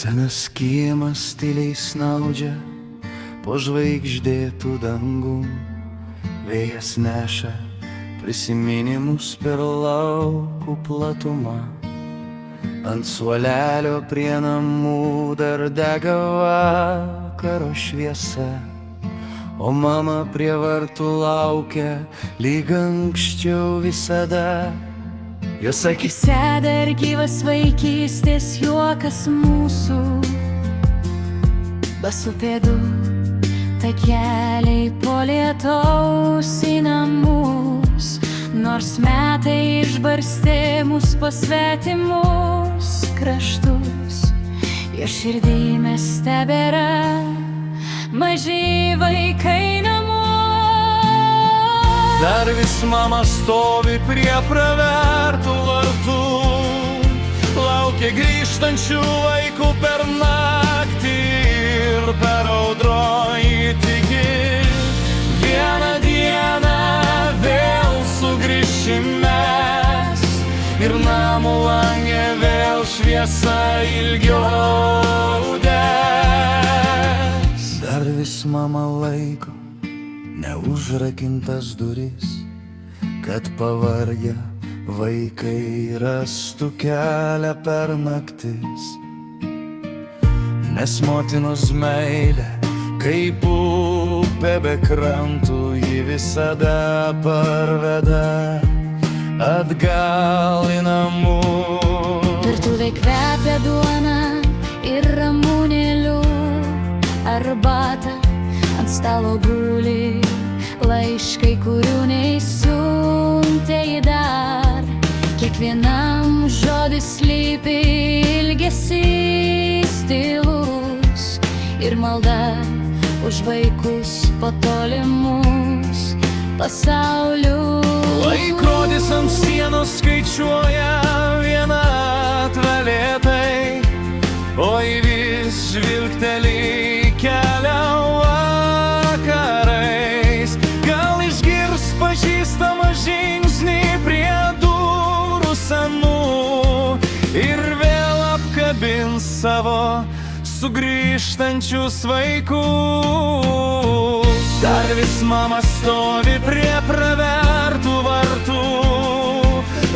Senas kiemas tyliai snaudžia po žvaigždėtų dangum. Vėjas neša prisiminimus per laukų platumą. Ant suolelio prie namų dar dega vakaro šviesa, o mama prie vartų laukia lyg anksčiau visada. Jos akise dar gyvas vaikystės juokas mūsų, basų pėdų takeliai po lietaus į namus. Nors metai išbarstė mus po svetimus kraštus, jo širdį mes tebėra maži vaikai namų. Dar vis mama stovi prie pravertų vartų, laukia grįžtančių vaikų per naktį ir per audrojį tiki. Vieną dieną vėl sugrįšim mes ir namų lange vėl šviesa ilgiau degs. Dar vis mama laiko neužrakintas duris, kad pavargę vaikai rastų kelią per naktis. Nes motinos meilė, kaip upė be krantų, ji visada parveda atgal į namus. Virtuvė kvepia duona ir ramunėlių arbata. Ant stalo guli laiškai, kurių neįsiuntė į dar. Kiekvienam žodis slypi ilgesys tylus ir malda už vaikus po tolimus pasaulius. Laikrodis ant sienos skaičiuoja vienatvę lėtai, oi vis žvilgteli kelią vakarais. Gal išgirs pažįstamą žingsnį prie durų senų ir vėl apkabins savo sugrįžtančius vaikus. Dar vis mama stovi prie pravertų vartų,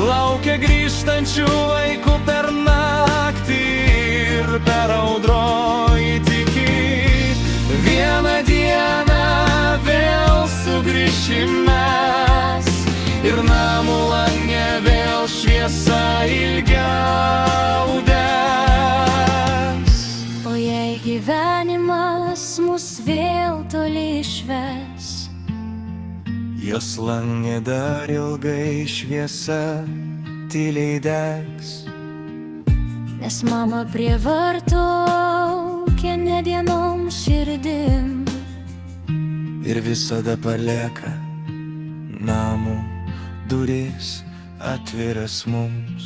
laukia grįžtančių vaikų per naktį ir per audrojį tiki. Vieną dieną vėl sugrįšim mes ir namų lange vėl šviesa ilgiau degs. O jei gyvenimas mus vėl toli išves, jos lange dar ilgai šviesa tyliai degs. nes mama prie vartų laukia ne dienom širdim ir visada palieka namų duris atviras mums.